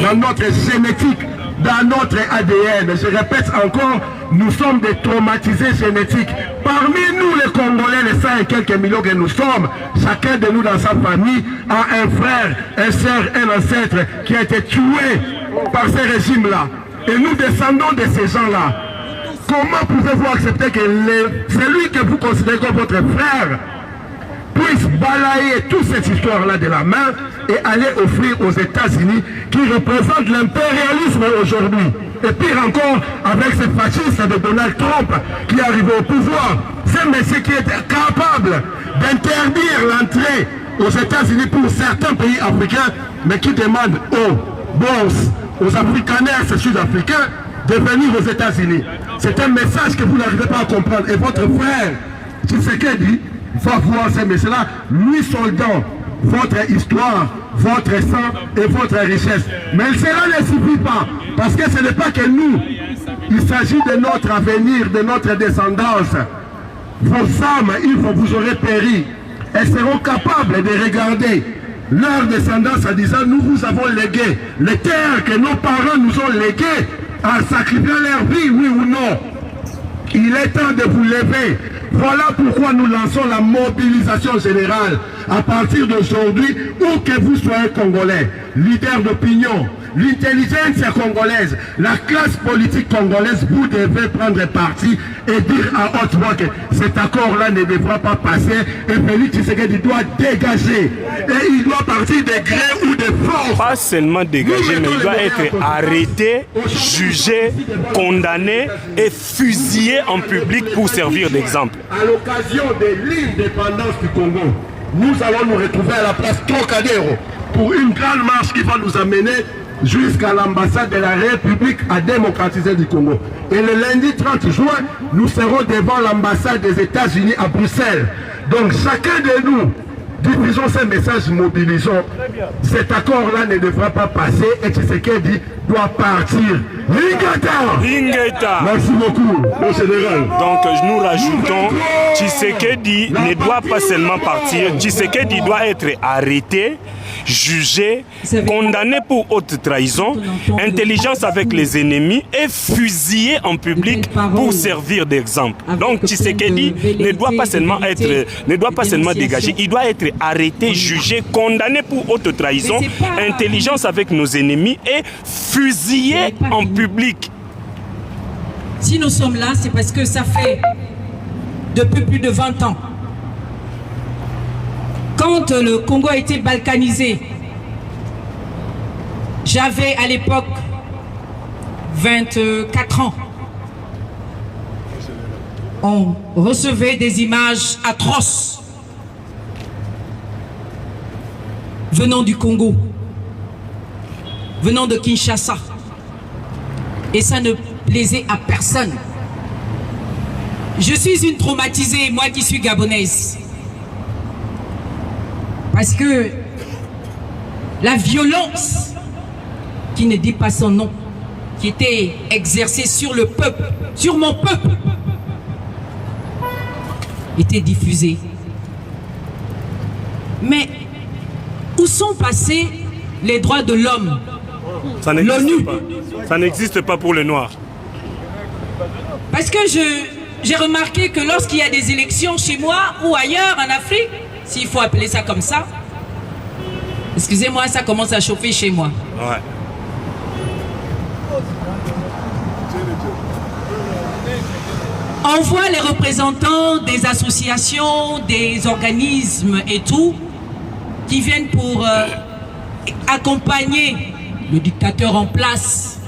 dans notre génétique, dans notre ADN. Je répète encore, nous sommes des traumatisés génétiques. Parmi nous les Congolais, les 100 et quelques millions que nous sommes, chacun de nous dans sa famille a un frère, une soeur, un ancêtre qui a été tué par ces régimes-là. Et nous descendons de ces gens-là. Comment pouvez-vous accepter que celui que vous considérez comme votre frère puisse balayer toute cette histoire-là de la main et aller offrir aux États-Unis qui représentent l'impérialisme aujourd'hui. Et pire encore, avec ce fasciste de Donald Trump qui est arrivé au pouvoir, c'est un monsieur qui est capable d'interdire l'entrée aux États-Unis pour certains pays africains, mais qui demande aux boss, aux africaners sud-africains de venir aux États-Unis. C'est un message que vous n'arrivez pas à comprendre. Et votre frère, Tshisekedi, va voir ces messieurs-là, lui soldat, votre histoire, votre sang et votre richesse. Mais cela ne suffit pas, parce que ce n'est pas que nous. Il s'agit de notre avenir, de notre descendance. Vos âmes, vous aurez péri. Elles seront capables de regarder leur descendance en disant, nous vous avons légué les terres que nos parents nous ont léguées en sacrifiant leur vie, oui ou non. Il est temps de vous lever. Voilà pourquoi nous lançons la mobilisation générale. À partir d'aujourd'hui, où que vous soyez congolais, leader d'opinion, l'intelligence congolaise, la classe politique congolaise, vous devez prendre parti et dire à haute voix que cet accord-là ne devra pas passer et Félix Tshisekedi doit dégager. Et il doit partir de gré ou de force. Pas seulement dégager, mais il doit être arrêté, jugé, condamné et fusillé en public pour servir d'exemple. À l'occasion de l'indépendance du Congo, nous allons nous retrouver à la place Trocadéro pour une grande marche qui va nous amener jusqu'à l'ambassade de la République à démocratiser du Congo. Et le lundi 30 juin, nous serons devant l'ambassade des États-Unis à Bruxelles. Donc chacun de nous, diffusons ces messages, mobilisons. Cet accord-là ne devra pas passer et Tshisekedi doit partir. Ingeta. Merci beaucoup, mon général. Donc nous rajoutons, Tshisekedi ne doit pas seulement partir, Tshisekedi doit être arrêté, jugé, condamné pour haute trahison, intelligence avec les ennemis et fusillé en public pour servir d'exemple. Donc Tshisekedi ne doit pas seulement dégager, il doit être arrêté, jugé, condamné pour haute trahison, intelligence avec nos ennemis et fusillé en public. Si nous sommes là, c'est parce que ça fait depuis plus de 20 ans. Quand le Congo a été balkanisé, j'avais à l'époque 24 ans. On recevait des images atroces venant du Congo, venant de Kinshasa. Et ça ne plaisait à personne. Je suis une traumatisée, moi qui suis gabonaise. Parce que la violence, qui ne dit pas son nom, qui était exercée sur le peuple, sur mon peuple, était diffusée. Mais où sont passés les droits de l'homme? Ça n'existe pas. Ça n'existe pas pour les Noirs. Parce que j'ai remarqué que lorsqu'il y a des élections chez moi ou ailleurs en Afrique, s'il faut appeler ça comme ça, excusez-moi, ça commence à chauffer chez moi. Ouais. On voit les représentants des associations, des organismes et tout, qui viennent pour accompagner le dictateur en place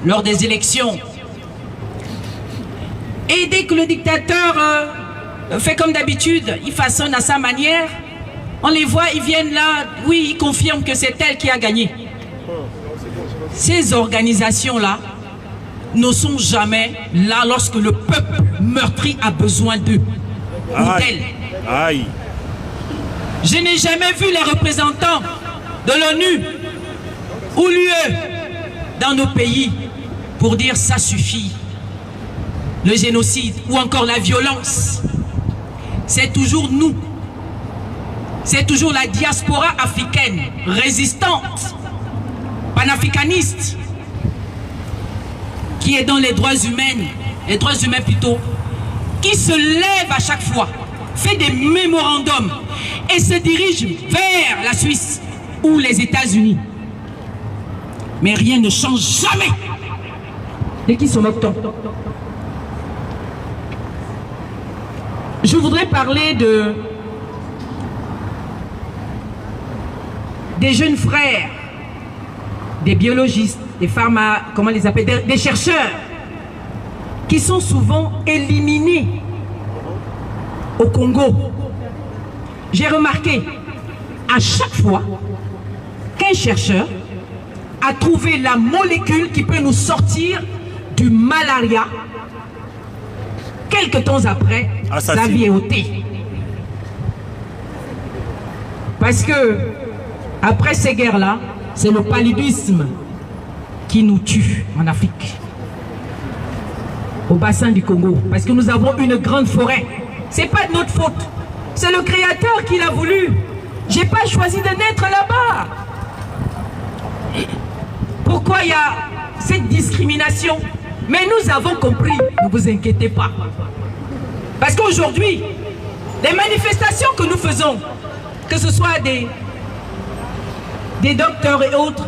lors des élections. Et dès que le dictateur fait comme d'habitude, il façonne à sa manière, on les voit, ils viennent là, oui, ils confirment que c'est elle qui a gagné. Ces organisations-là ne sont jamais là lorsque le peuple meurtri a besoin d'eux ou d'elle. Aïe. Je n'ai jamais vu les représentants de l'ONU ou l'UE dans nos pays pour dire ça suffit. Le génocide ou encore la violence, c'est toujours nous. C'est toujours la diaspora africaine, résistante, panafricaniste, qui est dans les droits humains plutôt, qui se lève à chaque fois, fait des mémorandums et se dirige vers la Suisse ou les États-Unis. Mais rien ne change jamais. Et qui sont octobre. Je voudrais parler des jeunes frères, des biologistes, des comment les appelle, des chercheurs, qui sont souvent éliminés au Congo. J'ai remarqué, à chaque fois qu'un chercheur a trouvé la molécule qui peut nous sortir du malaria, quelques temps après, sa vie est ôtée. Parce que, après ces guerres-là, c'est le paludisme qui nous tue en Afrique. Au bassin du Congo. Parce que nous avons une grande forêt. Ce n'est pas de notre faute. C'est le Créateur qui l'a voulu. Je n'ai pas choisi de naître là-bas. Pourquoi il y a cette discrimination? Mais nous avons compris, ne vous inquiétez pas. Parce qu'aujourd'hui, les manifestations que nous faisons, que ce soit des docteurs et autres,